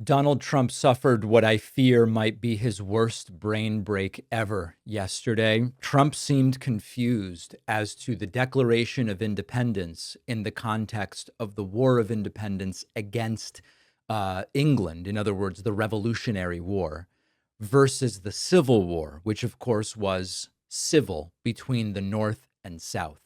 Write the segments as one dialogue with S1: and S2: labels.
S1: Donald Trump suffered what I fear might be his worst brain break ever yesterday. Trump seemed confused as to the Declaration of Independence in the context of the War of Independence against England, in other words, the Revolutionary War, versus the Civil War, which of course was civil between the North and South.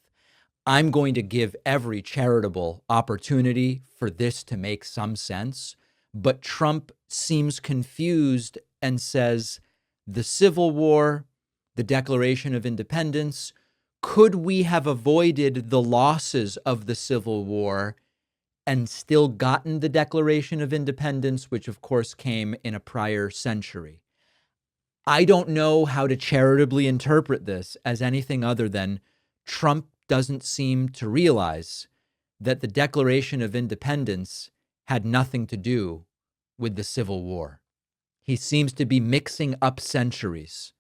S1: I'm going to give every charitable opportunity for this to make some sense. But Trump seems confused and says, the Civil War, the Declaration of Independence, could we have avoided the losses of the Civil War and still gotten the Declaration of Independence, which of course came in a prior century? I don't know how to charitably interpret this as anything other than Trump doesn't seem to realize that the Declaration of Independence had nothing to do with the Civil War. He seems to be mixing up centuries.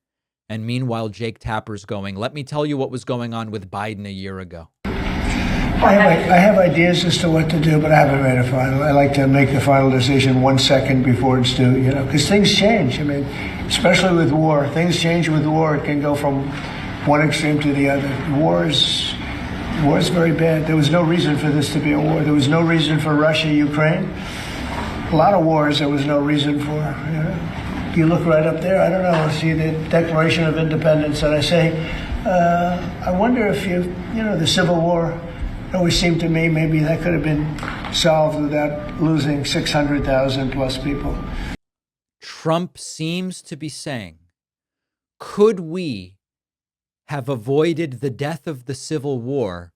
S1: And meanwhile, Jake Tapper's going, let me tell you what was going on with Biden a year ago.
S2: I have ideas as to what to do, but I haven't made a final. I like to make the final decision 1 second before it's due, because things change. I mean, especially with war. Things change with war. It can go from one extreme to the other. War is very bad. There was no reason for this to be a war. There was no reason for Russia, Ukraine. A lot of wars there was no reason for. You look right up there, I don't know, see the Declaration of Independence, and I say, I wonder if the Civil War, it always seemed to me maybe that could have been solved without losing 600,000 plus people.
S1: Trump seems to be saying, could we have avoided the death of the Civil War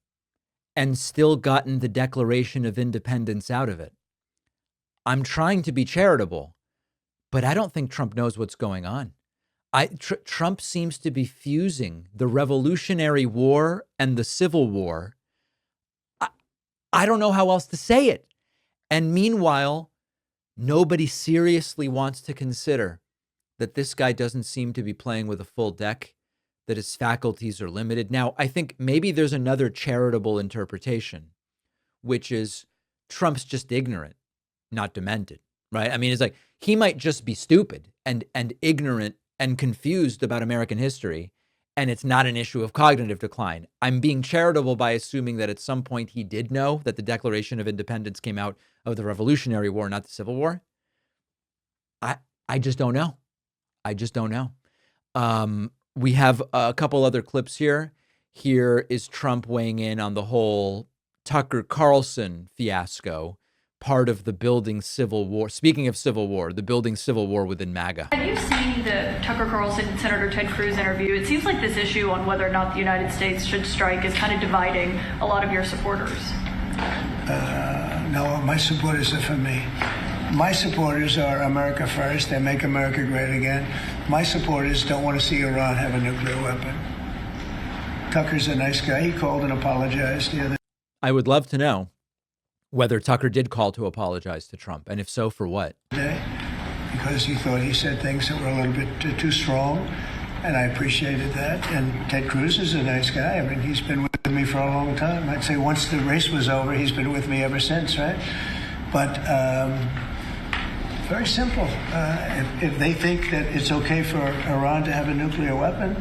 S1: and still gotten the Declaration of Independence out of it? I'm trying to be charitable, but I don't think Trump knows what's going on. Trump seems to be fusing the Revolutionary War and the Civil War. I don't know how else to say it. And meanwhile, nobody seriously wants to consider that this guy doesn't seem to be playing with a full deck, that his faculties are limited. Now, I think maybe there's another charitable interpretation, which is Trump's just ignorant, not demented, right? I mean, it's like he might just be stupid and ignorant and confused about American history, and it's not an issue of cognitive decline. I'm being charitable by assuming that at some point he did know that the Declaration of Independence came out of the Revolutionary War, not the Civil War. I just don't know. I just don't know. We have a couple other clips here. Here is Trump weighing in on the whole Tucker Carlson fiasco, part of the building civil war. Speaking of civil war, the building civil war within MAGA.
S3: Have you seen the Tucker Carlson and Senator Ted Cruz interview? It seems like this issue on whether or not the United States should strike is kind of dividing a lot of your supporters.
S2: No, my supporters are for me. My supporters are America first. They make America great again. My supporters don't want to see Iran have a nuclear weapon. Tucker's a nice guy. He called and apologized the other.
S1: I would love to know whether Tucker did call to apologize to Trump, and if so, for what?
S2: Because he thought he said things that were a little bit too strong, and I appreciated that. And Ted Cruz is a nice guy. I mean, he's been with me for a long time. I'd say once the race was over, he's been with me ever since, right? But very simple. If they think that it's okay for Iran to have a nuclear weapon,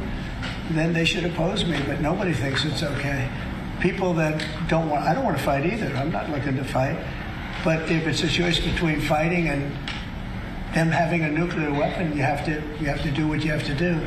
S2: then they should oppose me, but nobody thinks it's okay. People that I don't want to fight either. I'm not looking to fight. But if it's a choice between fighting and them having a nuclear weapon, you have to do what you have to do.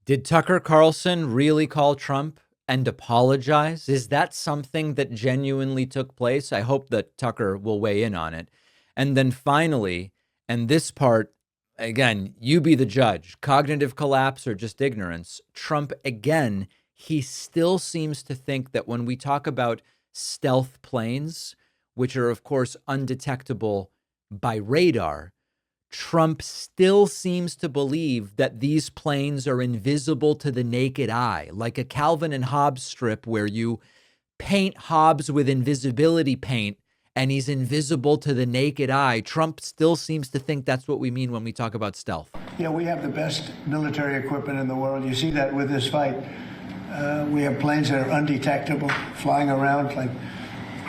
S1: Did Tucker Carlson really call Trump and apologize? Is that something that genuinely took place? I hope that Tucker will weigh in on it. And then finally, and this part, again, you be the judge, cognitive collapse or just ignorance, Trump again, he still seems to think that when we talk about stealth planes, which are, of course, undetectable by radar, Trump still seems to believe that these planes are invisible to the naked eye, like a Calvin and Hobbes strip where you paint Hobbes with invisibility paint and he's invisible to the naked eye. Trump still seems to think that's what we mean when we talk about stealth.
S2: Yeah, we have the best military equipment in the world. You see that with this fight. We have planes that are undetectable, flying around like,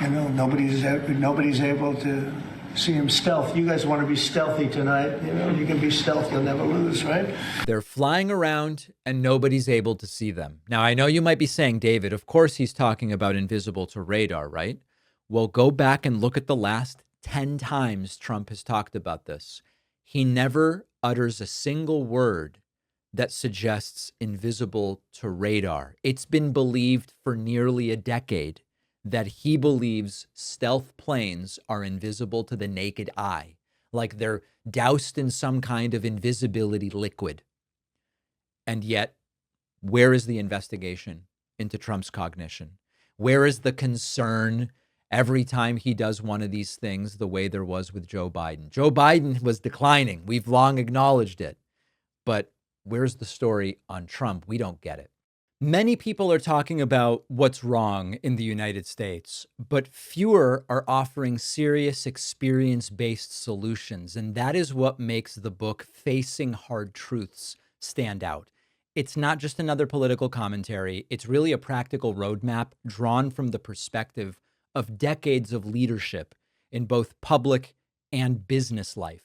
S2: nobody's able to See him stealth. You guys want to be stealthy tonight. You know, you can be stealth. You'll never lose, right?
S1: They're flying around and nobody's able to see them. Now, I know you might be saying, David, of course he's talking about invisible to radar, right? Well, go back and look at the last 10 times Trump has talked about this. He never utters a single word that suggests invisible to radar. It's been believed for nearly a decade that he believes stealth planes are invisible to the naked eye, like they're doused in some kind of invisibility liquid. And yet, where is the investigation into Trump's cognition? Where is the concern every time he does one of these things the way there was with Joe Biden? Joe Biden was declining. We've long acknowledged it. But where's the story on Trump? We don't get it. Many people are talking about what's wrong in the United States, but fewer are offering serious experience-based solutions. And that is what makes the book Facing Hard Truths stand out. It's not just another political commentary. It's really a practical roadmap drawn from the perspective of decades of leadership in both public and business life.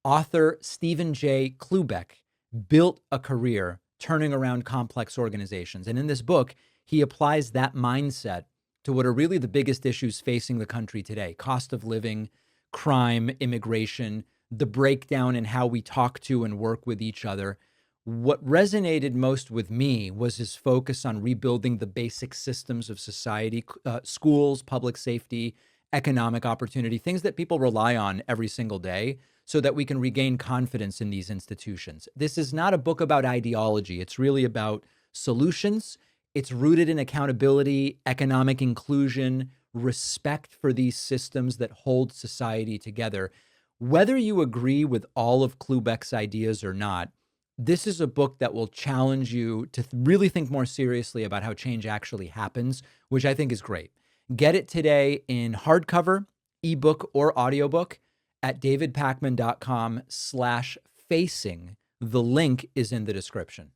S1: Author Stephen J. Klubeck built a career turning around complex organizations. And in this book, he applies that mindset to what are really the biggest issues facing the country today: cost of living, crime, immigration, the breakdown in how we talk to and work with each other. What resonated most with me was his focus on rebuilding the basic systems of society, schools, public safety, economic opportunity, things that people rely on every single day, so that we can regain confidence in these institutions. This is not a book about ideology. It's really about solutions. It's rooted in accountability, economic inclusion, respect for these systems that hold society together. Whether you agree with all of Klubeck's ideas or not, this is a book that will challenge you to really think more seriously about how change actually happens, which I think is great. Get it today in hardcover, ebook, or audiobook at davidpakman.com/facing. The link is in the description.